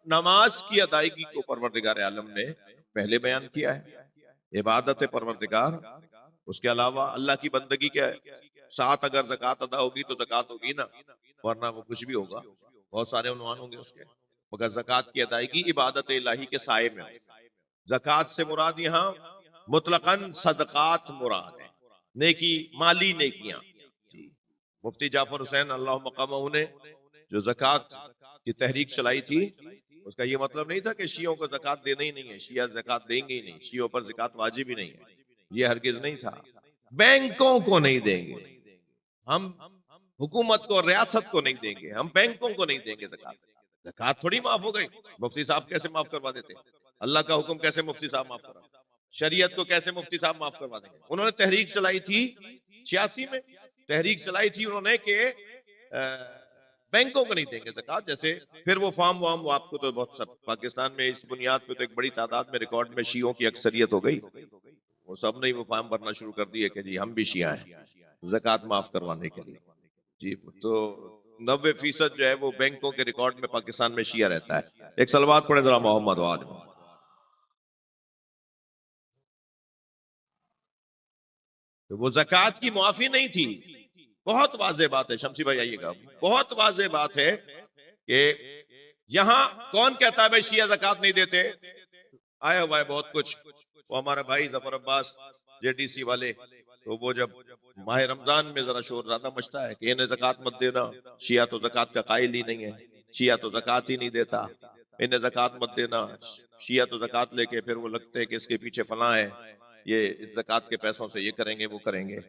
नमाज की अदायगी को परवरदिगार आलम ने पहले बयान किया है, इबादत परवरदिगार। उसके अलावा अल्लाह की बंदगी क्या है, साथ अगर ज़कात अदा होगी तो ज़कात होगी ना, वरना वो कुछ भी होगा, बहुत सारे उन्वान होंगे उसके। मगर ज़कात की अदायगी इबादत इलाही के साए में हो। ज़कात से मुराद यहाँ मुतलकन सदकात मुराद है, नेकी, माली नेकियां। जी, मुफ्ती जाफर हुसैन अल्लाह मक़ामहू ने जो ज़कात की तहरीक चलाई थी, उसका ये मतलब नहीं था कि शियों को ज़कात देना ही नहीं है, शिया ज़कात देंगे ही नहीं, शियों पर ज़कात वाजिब ही नहीं है, ये हरगिज नहीं था। बैंकों को नहीं देंगे हम, हुकूमत को, रियासत को नहीं देंगे हम, बैंकों को नहीं देंगे ज़कात। ज़कात थोड़ी माफ हो गई, मुफ्ती साहब कैसे माफ करवा देते? अल्लाह का हुक्म कैसे मुफ्ती साहब माफ करा, शरीयत को कैसे मुफ्ती साहब माफ करवा देंगे? उन्होंने तहरीक चलाई थी 86 में, तहरीक चलाई थी उन्होंने कि बैंकों को नहीं देंगे ज़कात। जैसे फिर वो फार्म वार्म, वो आपको तो बहुत सब पाकिस्तान में इस बुनियाद पे तो एक बड़ी तादाद में रिकॉर्ड में शियों की अक्सरियत हो गई, वो सब ने वो फार्म भरना शुरू कर दिए कि जी हम भी शिया हैं, ज़कात माफ करवाने के लिए। जी, तो 90% जो है वो बैंकों के रिकॉर्ड में पाकिस्तान में शिया रहता है। एक सलवात पढ़े जरा मोहम्मद वाद। तो वो ज़कात की मुआफी नहीं थी। बहुत वाज़ेह बात है, शमसी भाई आइएगा, बहुत वाज़ेह बात है कि यहां कौन कहता है भाई शिया ज़कात नहीं देते? आया हुआ है बहुत कुछ। वो हमारा भाई जफर अब्बास जेडीसी वाले, तो वो जब माह रमजान में जरा शोर ज्यादा मचता है कि इन्हें ज़कात मत देना, शिया तो ज़कात का कायल ही नहीं है, शिया तो ज़कात ही नहीं देता, इन्हें ज़कात मत देना, शिया तो ज़कात लेके फिर वो लगते हैं कि इसके पीछे फलां है, ये इस ज़कात के पैसों से ये करेंगे वो करेंगे।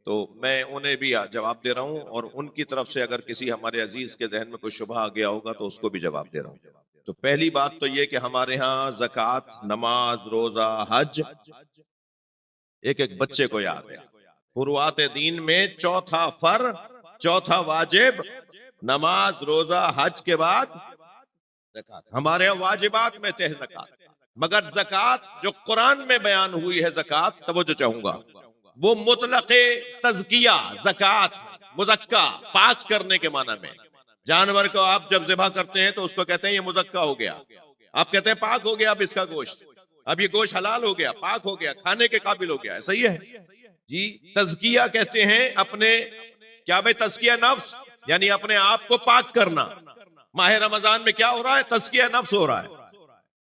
तो मैं उन्हें भी जवाब दे रहा हूँ, और उनकी तरफ से अगर किसी हमारे अजीज के जहन में कोई शुबह आ गया होगा तो उसको भी जवाब दे रहा हूँ। तो पहली बात तो ये कि हमारे यहाँ ज़कात, नमाज, रोजा, हज एक एक बच्चे को याद है। फुरुआत दीन में चौथा फर, चौथा वाजिब, नमाज, रोजा, हज के बाद ज़कात। हमारे यहाँ वाजिबात में थे ज़कात, मगर ज़कात जो कुरान में बयान हुई है ज़कात, तवज्जो चाहूंगा, वो मुतलक़े तज़किया ज़कात, मुज़क्का, पाक करने के माना में। जानवर को आप जब ज़िबा करते हैं तो उसको कहते हैं ये मुज़क्का हो गया, आप कहते हैं पाक हो गया अब इसका गोश्त, अब ये गोश्त हलाल हो गया, पाक हो गया, खाने के काबिल हो गया, सही है जी। तज़किया कहते हैं अपने, क्या भाई, तज़किया नफ्स, यानी अपने आप को पाक करना। माह रमजान में क्या हो रहा है? तज़किया नफ्स हो रहा है।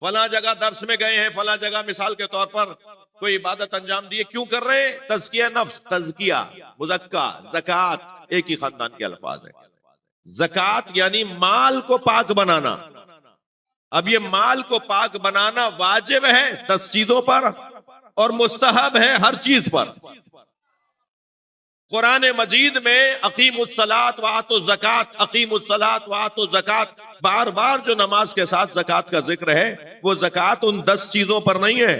फला जगह दर्स में गए हैं, फला जगह मिसाल के तौर पर कोई इबादत अंजाम दिए, क्यों कर रहे हैं? तज़किया नफ्स, तज़किया, मुज़क्का, ज़कात एक ही खानदान के अल्फाज है। ज़कात यानी माल को पाक बनाना। अब ये माल को पाक बनाना वाजिब है 10 चीजों पर और मुस्तहब है हर चीज पर। कुरान मजीद में अकीमुस्सलात व आतु ज़कात, अकीमुस्सलात व आतु ज़कात, बार बार जो नमाज के साथ ज़कात का जिक्र है, वो ज़कात उन 10 चीजों पर नहीं है।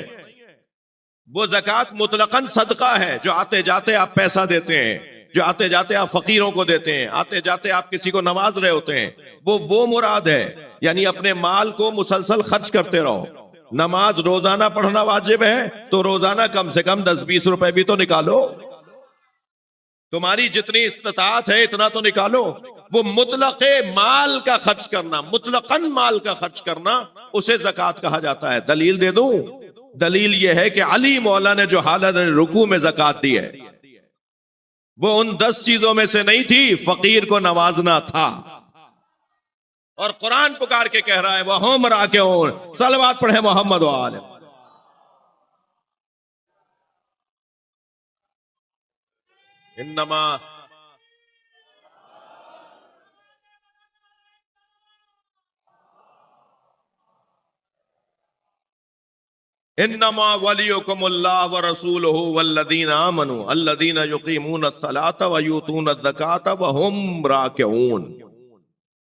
वो ज़कात मुतलकन सदका है, जो आते जाते आप पैसा देते हैं, जो आते जाते आप फकीरों को देते हैं, आते जाते आप किसी को नवाज रहे होते हैं, वो मुराद है। यानी अपने माल को मुसलसल खर्च करते रहो। नमाज रोजाना पढ़ना वाजिब है, तो रोजाना कम से कम 10-20 रुपए भी तो निकालो। तुम्हारी जितनी इस्तात है इतना तो निकालो। वो मुतलक़े माल का खर्च करना, मुतलकन माल का खर्च करना, उसे ज़कात कहा जाता है। दलील दे दूं? दलील यह है कि अली मौला ने जो हालत रुकू में ज़कात दी है, वो उन 10 चीजों में से नहीं थी, फकीर को नवाजना था। और कुरान पुकार के कह रहा है वह हम राकिऊन, सलवात पढ़े मोहम्मद वाले। इन्नमा इन्नमा वलियुकुमुल्लाह व रसूलुहु वल्लदीना आमनू अल्लदीना युकीमूनस्सलाता व यूतूनज़्ज़काता व हुम राकिऊन।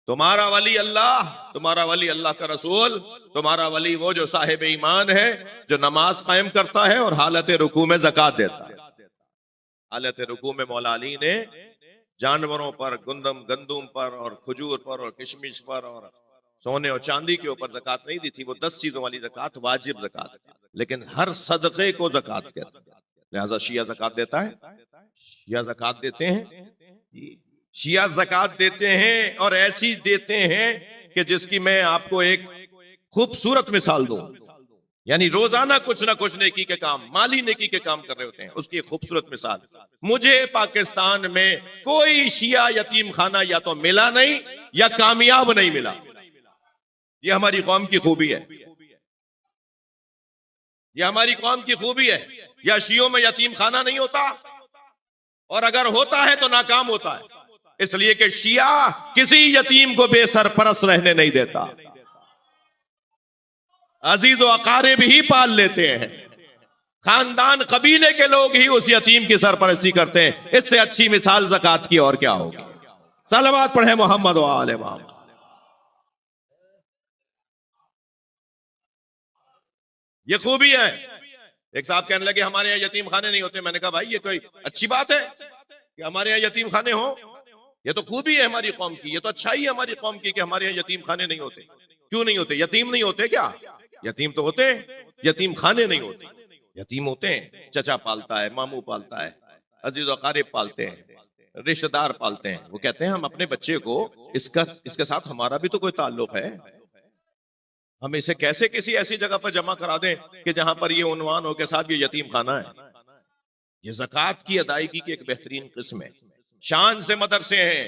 तुम्हारा वली अल्लाह, तुम्हारा वली अल्लाह का रसूल, तुम्हारा वली वो जो साहिब ईमान है, जो नमाज कायम करता है और हालत रुकू में ज़कात देता है। हालत रुकू में मौला अली ने जानवरों पर, गंदुम पर और खजूर पर और किशमिश पर और सोने और चांदी के ऊपर ज़कात नहीं दी थी। वो 10 चीजों वाली ज़कात वाजिब ज़कात, लेकिन हर सदक़े को ज़कात कहते हैं। लिहाजा शिया ज़कात देता है, शिया ज़कात देते हैं, शिया ज़कात देते हैं, और ऐसी देते हैं कि जिसकी मैं आपको एक खूबसूरत मिसाल दूं, यानी रोजाना कुछ ना कुछ नेकी के काम, माली नेकी के काम कर रहे होते हैं, उसकी एक खूबसूरत मिसाल। मुझे पाकिस्तान में कोई शिया यतीम खाना या तो मिला नहीं या कामयाब नहीं मिला। ये हमारी कौम की खूबी है, ये हमारी कौम की खूबी है। या शियों में यतीम खाना नहीं होता, और अगर होता है तो नाकाम होता है, इसलिए कि शिया किसी यतीम को बेसरपरस्त रहने नहीं देता, अजीज व अकारिब ही पाल लेते हैं, खानदान कबीले के लोग ही उस यतीम की सरपरस्ती करते हैं। इससे अच्छी मिसाल ज़कात की और क्या होगी। सलावत पढ़े मोहम्मद व आले मोहम्मद। ये खूबी है। एक साहब कहने लगे हमारे यहाँ यतीम खाने नहीं होते। मैंने कहा भाई ये कोई अच्छी बात है कि हमारे यहाँ यतीम खाने हो? ये तो खूबी है हमारी कौम की, ये तो अच्छाई है हमारी कौम की कि हमारे यहाँ यतीम खाने नहीं होते। क्यों नहीं होते? यतीम नहीं होते क्या? यतीम तो होते हैं, यतीम खाने नहीं होते। यतीम होते हैं, चचा पालता है, मामू पालता है, अजीज अकारिब पालते हैं, रिश्तेदार पालते हैं। वो कहते हैं हम अपने बच्चे को इसके साथ हमारा भी तो कोई ताल्लुक है, हम इसे कैसे किसी ऐसी जगह पर जमा करा दें कि जहां पर ये उन्वान हो के साथ ये यतीम खाना है। ये ज़कात की अदायगी की एक बेहतरीन किस्म है। शान से मदरसे हैं,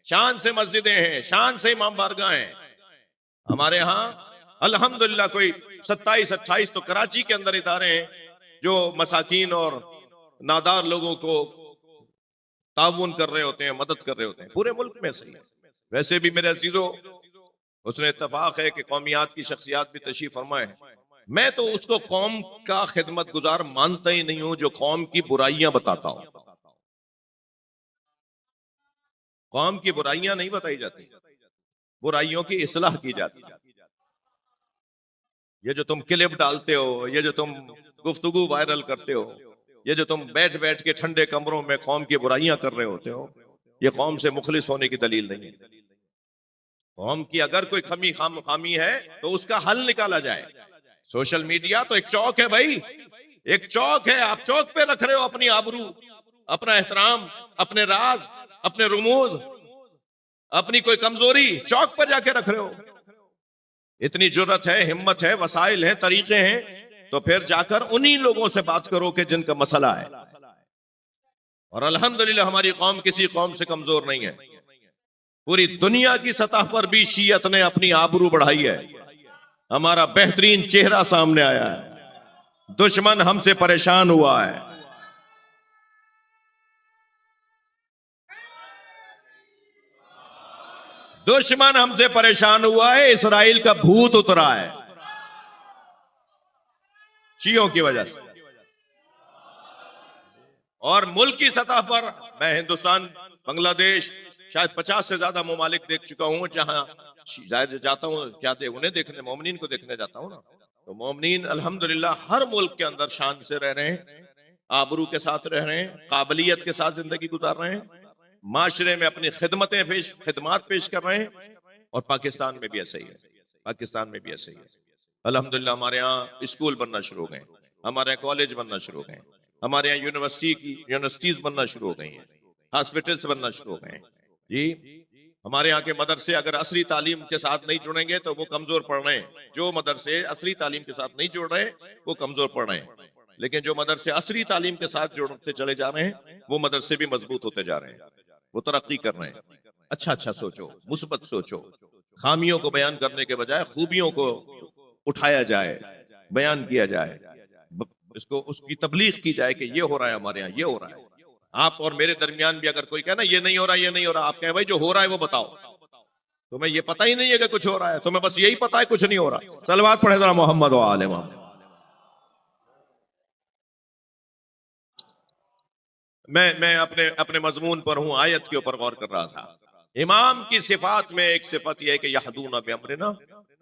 शान से मस्जिदें हैं, शान से इमाम बारगाह हैं। हमारे यहाँ अल्हम्दुलिल्लाह कोई 27-28 तो कराची के अंदर इदारे हैं जो मसाकीन और नादार लोगों को ताउन कर रहे होते हैं, मदद कर रहे होते हैं। पूरे मुल्क में सही है। वैसे भी मेरे अजीजों, उसने इत्तफाक है कि कौमियात की शख्सियात भी तशरीफ फरमा है। मैं तो उसको कौम का खिदमत गुजार मानता ही नहीं हूं जो कौम की बुराइयां बताता हूं। कौम की बुराइयां नहीं बताई जाती, बुराइयों की इस्लाह की जाती। ये जो तुम क्लिप डालते हो, ये जो तुम गुफ्तगू वायरल करते हो, ये जो तुम बैठ बैठ के ठंडे कमरों में कौम की बुराइयां कर रहे होते हो, ये कौम से मुखलिस होने की दलील नहीं है। कौम की अगर कोई खामी है तो उसका हल निकाला जाए। सोशल मीडिया तो एक चौक है भाई, एक चौक है। आप चौक पे रख रहे हो अपनी आबरू, अपना एहतराम, अपने राज, अपने रुमूज, अपनी कोई कमजोरी चौक पर जाके रख रहे हो। इतनी जुर्रत है, हिम्मत है, वसाइल है, तरीके हैं, तो फिर जाकर उन्हीं लोगों से बात करो कि जिनका मसला है। और अल्हम्दुलिल्लाह हमारी कौम किसी कौम से कमजोर नहीं है। पूरी दुनिया की सतह पर भी शीयत ने अपनी आबरू बढ़ाई है। हमारा बेहतरीन चेहरा सामने आया है, दुश्मन हमसे परेशान हुआ है। दुश्मन हमसे परेशान हुआ है, इसराइल का भूत उतरा है शियों की वजह से। और मुल्क की सतह पर मैं हिंदुस्तान, बांग्लादेश, शायद 50 से ज्यादा ममालिक देख चुका हूं जहां जाता हूं, क्या उन्हें देखने, मोमिनीन को देखने जाता हूं ना, तो मोमिनीन अल्हम्दुलिल्लाह हर मुल्क के अंदर शान से रह रहे हैं, आबरू के साथ रह रहे हैं, काबिलियत के साथ जिंदगी गुजार रहे हैं, माशरे में अपनी खिदमत पेश कर रहे हैं। और पाकिस्तान में भी ऐसा ही है, पाकिस्तान में भी ऐसा ही है। अल्हम्दुलिल्लाह हमारे यहाँ स्कूल बनना शुरू हो गए, हमारे यहाँ कॉलेज बनना शुरू हो गए, हमारे यहाँ यूनिवर्सिटीज बनना शुरू हो गई हैं, हॉस्पिटल्स बनना शुरू हो गए जी। हमारे यहाँ के मदरसे अगर असली तालीम के साथ नहीं जुड़ेंगे तो वो कमजोर पड़ रहे हैं। जो मदरसे असली तालीम के साथ नहीं जुड़ रहे वो कमजोर पड़ रहे हैं, लेकिन जो मदरसे असली तालीम के साथ जुड़ते चले जा रहे हैं वो मदरसे भी मजबूत होते जा रहे हैं, वो तरक्की कर रहे हैं। अच्छा अच्छा सोचो, मुस्बत सोचो, खामियों को बयान करने के बजाय खूबियों को उठाया जाए, बयान किया जाए, इसको उसकी तबलीग की जाए कि ये हो रहा है हमारे यहाँ, ये हो रहा है। आप और मेरे दरमियान भी अगर कोई कहना ये नहीं हो रहा, ये नहीं हो रहा, आप कहें भाई जो हो रहा है वो बताओ। तुम्हें ये पता ही नहीं है कि कुछ हो रहा है, तुम्हें बस यही पता है कुछ नहीं हो रहा। सलवात पढ़े जरा मोहम्मद व आले मोहम्मद। मैं अपने अपने मजमून पर हूं, आयत के ऊपर गौर कर रहा था। इमाम की सिफात में एक सिफत यह है कि यहदूना बिअम्रिना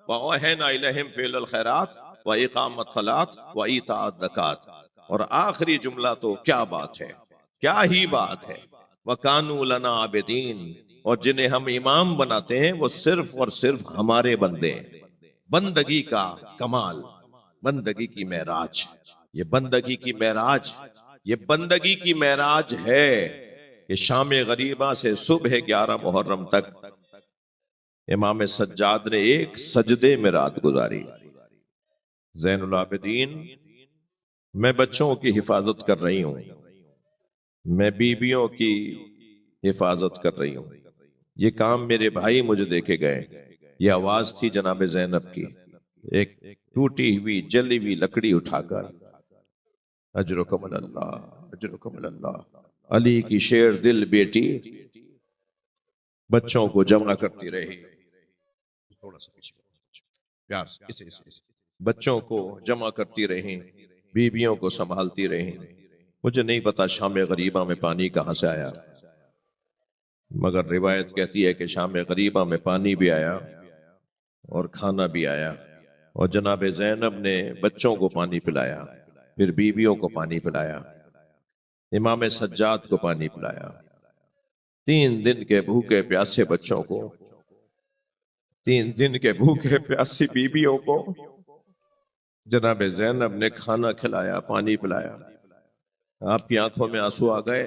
व औहैना इलैहिम फ़िअल खैरात व इकामत सलात व ईताअत ज़कात। और आखिरी जुमला तो क्या बात है, क्या ही बात है। व कानू लना आबिदीन, और जिन्हें हम इमाम बनाते हैं वो सिर्फ और सिर्फ हमारे बंदे हैं। बंदगी का कमाल, बंदगी की मेराज, ये बंदगी की मेराज, ये बंदगी की मेराज है कि शाम गरीबा से सुबह 11 मुहर्रम तक इमाम सज्जाद ने एक सजदे में रात गुजारी। ज़ैनुल आबिदीन, मैं बच्चों की हिफाजत कर रही हूं, मैं बीबियों की हिफाजत कर रही हूं। ये काम मेरे भाई मुझे देके गए। ये आवाज थी जनाब ज़ैनब की, एक टूटी हुई जली हुई लकड़ी उठाकर, अजरुकम अल्लाह, अजरुकम अल्लाह, अली की शेर दिल बेटी बच्चों को जमा करती रही। थोड़ा सा प्यार से, इसे बच्चों को जमा करती रही, बीबियों को संभालती रही। मुझे नहीं पता शाम गरीबा में पानी कहां से आया, मगर रिवायत कहती है कि शाम गरीबा में पानी भी आया और खाना भी आया, और जनाब ज़ैनब ने बच्चों को पानी पिलाया, फिर बीवियों को पानी पिलाया, इमाम सज्जाद को पानी पिलाया। 3 दिन के भूखे प्यासे बच्चों को, 3 दिन के भूखे प्यासी बीवियों को जनाब ज़ैनब ने खाना खिलाया, पानी पिलाया। आपकी आंखों में आंसू आ गए,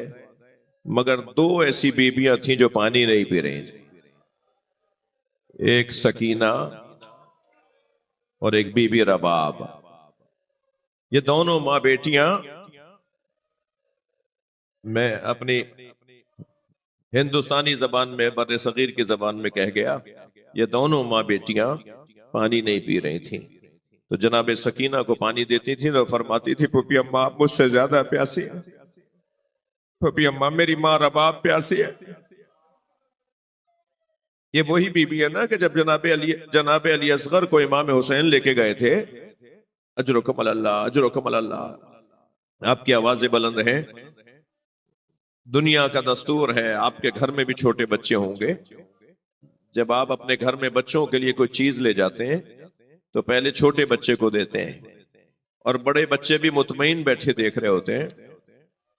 मगर 2 ऐसी बीबियां थीं जो पानी नहीं पी रही थी। एक सकीना और एक बीबी रबाब। ये दोनों माँ बेटियां, मैं अपनी हिंदुस्तानी जबान में, बर सगीर की जबान में कह गया, ये दोनों माँ बेटियां पानी नहीं पी रही थी। तो जनाब सकीना को पानी देती थी तो फरमाती थी, पुपी अम्मा आप मुझसे ज्यादा प्यासी है, पुपी अम्मा मेरी माँ रबाब प्यासी है। ये वही बीबी है ना कि जब जनाब अली असगर को इमाम हुसैन लेके गए थे, अजरुकम अल्लाह, अजरुकम अल्लाह, आपकी आवाजें बुलंद हैं। दुनिया का दस्तूर है, आपके घर में भी छोटे बच्चे होंगे, जब आप अपने घर में बच्चों के लिए कोई चीज ले जाते हैं तो पहले छोटे बच्चे को देते हैं, और बड़े बच्चे भी मुतमईन बैठे देख रहे होते हैं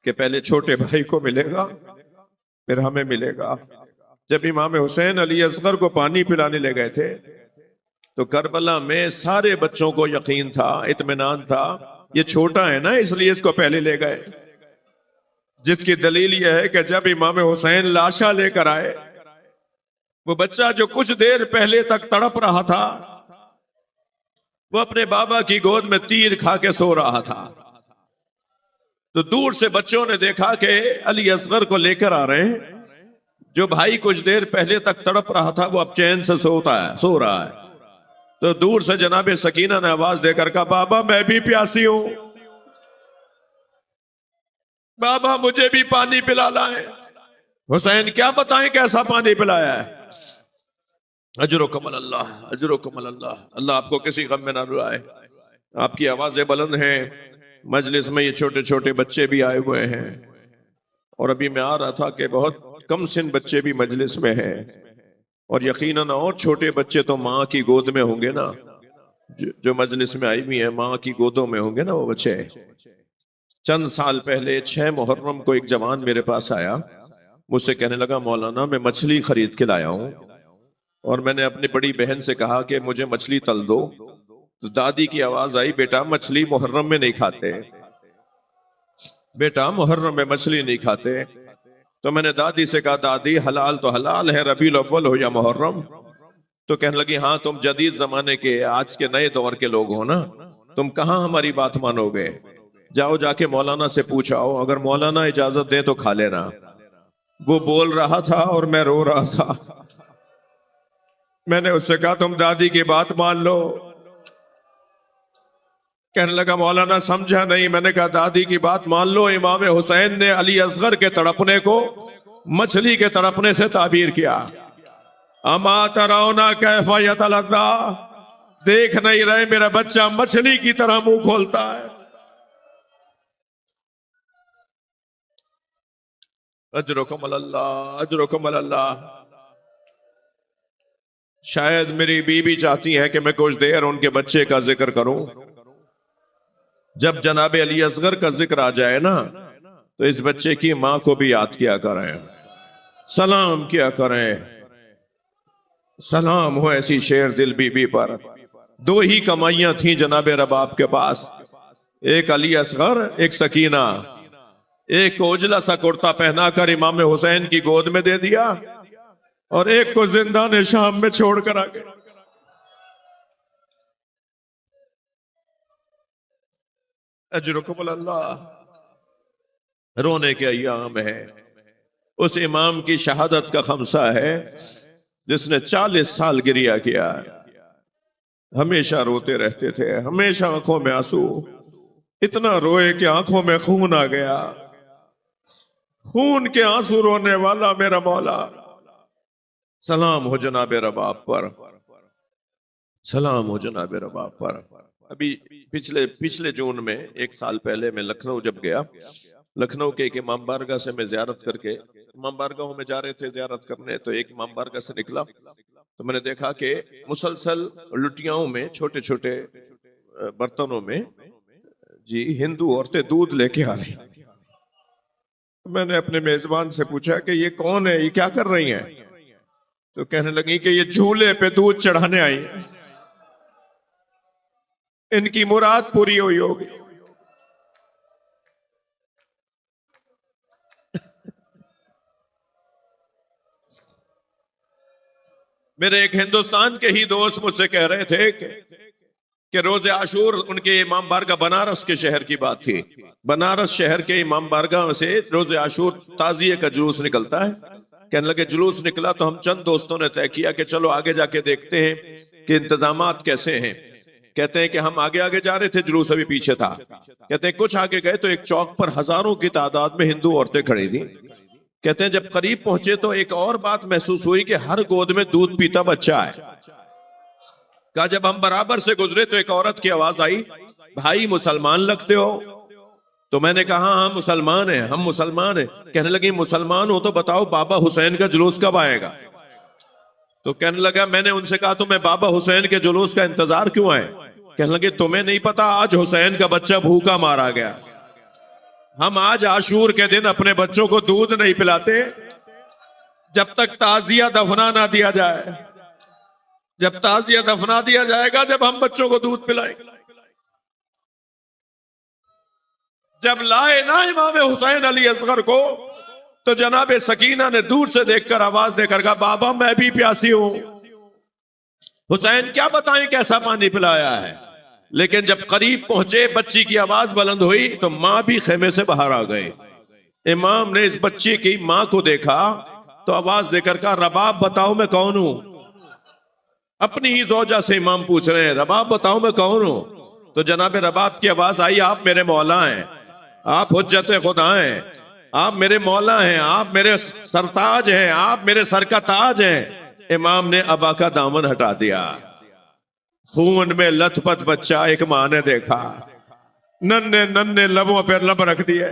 कि पहले छोटे भाई को मिलेगा फिर हमें मिलेगा। जब इमाम हुसैन अली असगर को पानी पिलाने ले गए थे तो करबला में सारे बच्चों को यकीन था, इत्मीनान था, ये छोटा है ना इसलिए इसको पहले ले गए। जिसकी दलील यह है कि जब इमाम हुसैन लाशा लेकर आए, वो बच्चा जो कुछ देर पहले तक तड़प रहा था, वो अपने बाबा की गोद में तीर खा के सो रहा था। तो दूर से बच्चों ने देखा कि अली असगर को लेकर आ रहे हैं, जो भाई कुछ देर पहले तक तड़प रहा था वो अब चैन से सो रहा है। तो दूर से जनाब सकीना ने आवाज देकर कहा, बाबा मैं भी प्यासी हूं, बाबा मुझे भी पानी पिला लाए। हुसैन क्या बताएं कैसा पानी पिलाया है। अजरुकम अल्लाह, अजरुकम अल्लाह, अल्लाह आपको किसी गम में ना रुलाए। आपकी आवाजें बुलंद हैं, मजलिस में ये छोटे छोटे बच्चे भी आए हुए हैं, और अभी मैं आ रहा था कि बहुत कम सिन बच्चे भी मजलिस में हैं, और यकीनन और छोटे बच्चे तो माँ की गोद में होंगे ना, जो मजलिस में आई हुई है माँ की गोदों में होंगे ना वो बच्चे। चंद साल पहले 6 मुहर्रम को एक जवान मेरे पास आया, मुझसे कहने लगा, मौलाना मैं मछली खरीद के लाया हूं, और मैंने अपनी बड़ी बहन से कहा कि मुझे मछली तल दो। तो दादी की आवाज आई, बेटा मछली मुहर्रम में नहीं खाते, बेटा मुहर्रम में मछली नहीं खाते। तो मैंने दादी से कहा, दादी हलाल तो हलाल है, रबीउल अव्वल हो या मुहर्रम। तो कहने लगी, हाँ तुम जदीद जमाने के, आज के नए दौर के लोग हो ना, तुम कहाँ हमारी बात मानोगे, जाओ जाके मौलाना से पूछाओ, अगर मौलाना इजाजत दें तो खा लेना। वो बोल रहा था और मैं रो रहा था। मैंने उससे कहा, तुम दादी की बात मान लो। कहने लगा, मौलाना समझा नहीं। मैंने कहा, दादी की बात मान लो। इमाम हुसैन ने अली असगर के तड़पने को मछली के तड़पने से ताबीर किया। अमा तराउना कैफा यतलद्दा, देख नहीं रहे मेरा बच्चा मछली की तरह मुंह खोलता है। अजरुकम अल्लाह, अजरुकम अल्लाह। शायद मेरी बीवी चाहती है कि मैं कुछ देर उनके बच्चे का जिक्र करूं। जब जनाब अली असगर का जिक्र आ जाए ना, तो इस बच्चे की मां को भी याद किया करें, सलाम किया करें। सलाम हो ऐसी शेर दिल बीबी पर। 2 ही कमाइयां थी जनाब रबाब के पास, एक अली असगर, एक सकीना। एक को उजला सा कुर्ता पहनाकर इमाम हुसैन की गोद में दे दिया, और एक को जिंदान शाम में छोड़कर आ गए। अजरुकुम अल्लाह। रोने के अय्याम है। उस इमाम की शहादत का खमसा है जिसने 40 साल गिरिया किया। हमेशा रोते रहते थे, हमेशा आंखों में आंसू, इतना रोए कि आंखों में खून आ गया। खून के आंसू रोने वाला मेरा मौला, सलाम हो जनाब रबाब पर, सलाम हो जनाब रबाब पर। अभी पिछले जून में, एक साल पहले मैं लखनऊ जब गया, लखनऊ के एक इमाम बारगाह से मैं जियारत करके, इमाम बारगाहों में जा रहे थे जियारत करने, तो एक इमाम बारगाह से निकला तो मैंने देखा कि मुसलसल लुटियाओं में, छोटे छोटे बर्तनों में जी हिंदू औरतें दूध लेके आ रही। मैंने अपने मेजबान से पूछा कि ये कौन है, ये क्या कर रही हैं? तो कहने लगी कि ये झूले पे दूध चढ़ाने आई, इनकी मुराद पूरी हुई होगी। मेरे एक हिंदुस्तान के ही दोस्त मुझसे कह रहे थे कि रोजे आशूर उनके इमाम बारगाह बनारस के शहर की बात थी। बनारस शहर के इमाम बारगाह से रोजे आशूर ताजिए का जुलूस निकलता है। कहने लगे जुलूस निकला तो हम चंद दोस्तों ने तय किया कि चलो आगे जाके देखते हैं कि इंतजामात कैसे हैं। कहते हैं कि हम आगे आगे जा रहे थे, जुलूस अभी पीछे था। कहते हैं कुछ आगे गए तो एक चौक पर हजारों की तादाद में हिंदू औरतें खड़ी थी। कहते हैं जब करीब पहुंचे तो एक और बात महसूस हुई कि हर गोद में दूध पीता बच्चा है। कहा जब हम बराबर से गुजरे तो एक औरत की आवाज आई, भाई मुसलमान लगते हो। तो मैंने कहा हाँ मुसलमान है, हम मुसलमान हैं। कहने लगी मुसलमान हो तो बताओ बाबा हुसैन का जुलूस कब आएगा? तो कहने लगा, मैंने उनसे कहा तो मैं बाबा हुसैन के जुलूस का इंतजार क्यों है? कहने लगे तुम्हें नहीं पता आज हुसैन का बच्चा भूखा मारा गया। हम आज आशूर के दिन अपने बच्चों को दूध नहीं पिलाते जब तक ताजिया दफना ना दिया जाए। जब ताजिया दफना दिया जाएगा जब हम बच्चों को दूध पिलाएंगे। जब लाए ना इमाम हुसैन अली असगर को तो जनाबे सकीना ने दूर से देखकर आवाज देकर कहा, बाबा मैं भी प्यासी हूं। हुसैन क्या बताएं कैसा पानी पिलाया है। लेकिन जब करीब पहुंचे, बच्ची की आवाज बुलंद हुई तो मां भी खेमे से बाहर आ गए। इमाम ने इस बच्ची की मां को देखा तो आवाज देकर कहा, रबाब बताओ मैं कौन हूं। अपनी ही जोजा से इमाम पूछ रहे हैं, रबाब बताओ मैं कौन हूं। तो जनाबे रबाब की आवाज आई, आप मेरे मौला हैं, आप हुज्जत खुदा हैं, आप मेरे मौला हैं, आप मेरे सरताज हैं, आप मेरे सर का ताज हैं। इमाम ने अबा का दामन हटा दिया। खून में लथपथ बच्चा एक मां ने देखा, नन्हे नन्हे लबों पर लब रख दिए,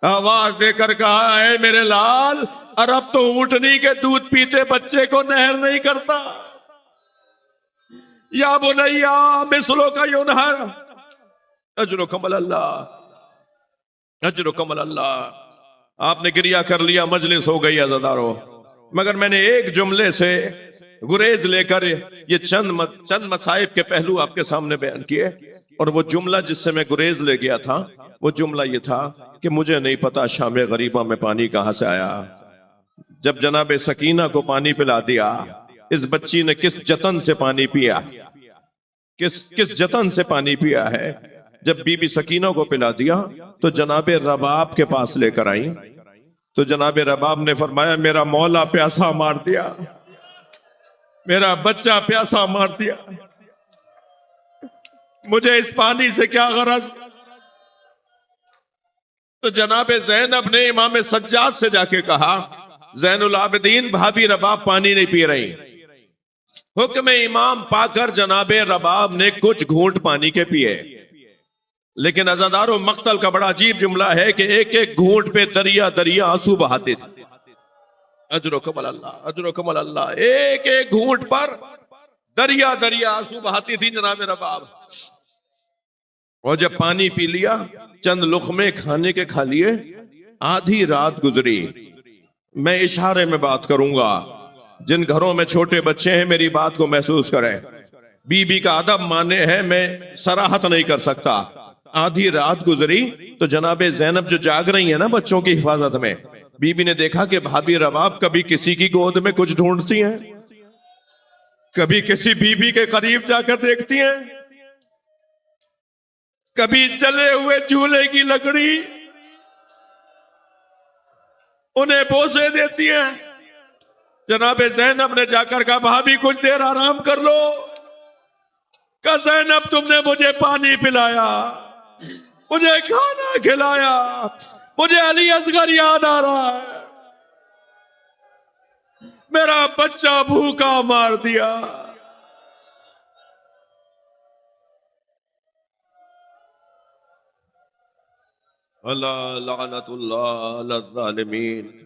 आवाज देकर कहा, है मेरे लाल, अरब तो ऊंटनी के दूध पीते बच्चे को नहर नहीं करता। या बुनैया मिसलो का युनहर अजरो कमल अल्लाह, अजरो कमल अल्लाह। आपने गिरिया कर लिया, मजलिस हो गई अज़ादारो। मगर मैंने एक जुमले से गुरेज लेकर ये चंद मसाइब के पहलू आपके सामने बयान किए। और वो जुमला जिससे मैं गुरेज ले गया था, वो जुमला ये था कि मुझे नहीं पता शाम गरीबा में पानी कहां से आया। जब जनाबे सकीना को पानी पिला दिया, इस बच्ची ने किस जतन से पानी पिया, किस जतन से पानी पिया है। जब बीबी सकीना को पिला दिया तो जनाबे रबाब के पास लेकर आई तो जनाबे रबाब ने फरमाया, मेरा मौला प्यासा मार दिया, मेरा बच्चा प्यासा मार दिया, मुझे इस पानी से क्या गरज। तो जनाबे ज़ैनब ने इमाम सज्जाद से जाके कहा, ज़ैनुल आबिदीन भाभी रबाब पानी नहीं पी रही। हुक्म इमाम पाकर जनाबे रबाब ने कुछ घूंट पानी के पिए। लेकिन अज़ादारों, मक्तल का बड़ा अजीब जुमला है कि एक एक घूंट पे दरिया दरिया आंसू बहाते थे। अजरो कमल अल्लाह, अजरो कमल अल्लाह। एक एक घूंट पर दरिया दरिया आंसू बहाती थी जनाबे रबाब। और जब पानी पी लिया, चंद लुक़मे खाने के खा लिए, आधी रात गुजरी। मैं इशारे में बात करूंगा, जिन घरों में छोटे बच्चे हैं मेरी बात को महसूस करें। बीबी का अदब माने है, मैं सराहत नहीं कर सकता। आधी रात गुजरी तो जनाबे ज़ैनब जो जाग रही है ना बच्चों की हिफाजत में, बीबी ने देखा कि भाभी रबाब कभी किसी की गोद में कुछ ढूंढती हैं, कभी किसी बीबी के करीब जाकर देखती हैं, कभी जले हुए चूल्हे की लकड़ी उन्हें बोसे देती हैं। जनाबे ज़ैनब ने जाकर कहा भाभी कुछ देर आराम कर लो। कहा ज़ैनब तुमने मुझे पानी पिलाया, मुझे खाना खिलाया, मुझे अली असगर याद आ रहा है, मेरा बच्चा भूखा मार दिया। अल्लाह लानतुल्लाह अला ज़ालिमीन।